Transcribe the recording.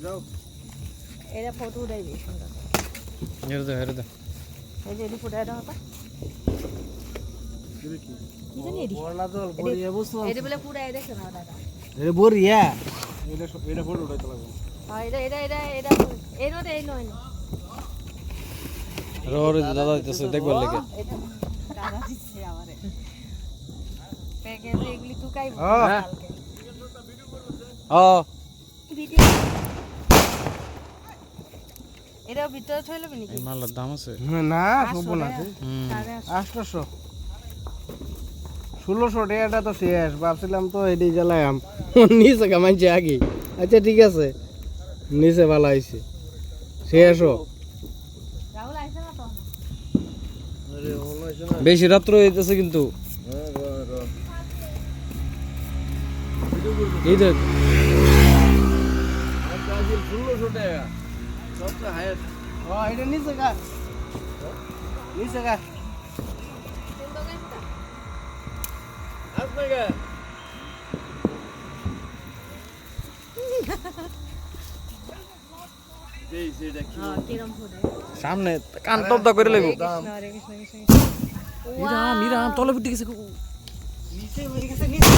যাও এটা ফটো উঠাই দিই সুন্দর হেরে দে এই যে ফটো এটা হতো কি জানি এডি বড়লা জল বড়িয়া বুঝছো এটা বলে পুরা এই দেখো না দাদা এ বড়িয়া এটা ফটো উঠাইতে লাগবে হ্যাঁ এটা এই নয় এই নয় রে দাদা দিতেছে দেখবার লাগে এটা দাদা দিচ্ছে আমারে প্যাকেজে এগুলি টুকাইবো হ্যাঁ। কালকে ভিডিও এটা ভিতরে থইলে নাকি এই মালের দাম আছে না সব না সাড়ে 800 1600 টাকাটা তো শেষ ভাবছিলাম তো এটাই জ্বালায়াম নিচে কামাইছে আগে আচ্ছা ঠিক আছে নিচে ভালো হয়েছে শেষও রাহুল আইছে না তো বেশি রাত্র হইতেছে কিন্তু এই দেখ 1600 টাকা সবটা হাইস্ট এটা নিচে গা নিচে গা আপনাকে হ্যাঁ কিরম ফটো সামনে কান টপদা করে লাগবো হরে কৃষ্ণ কৃষ্ণ মিরাম তলে উঠে গেছে নিচে হয়ে গেছে নিচে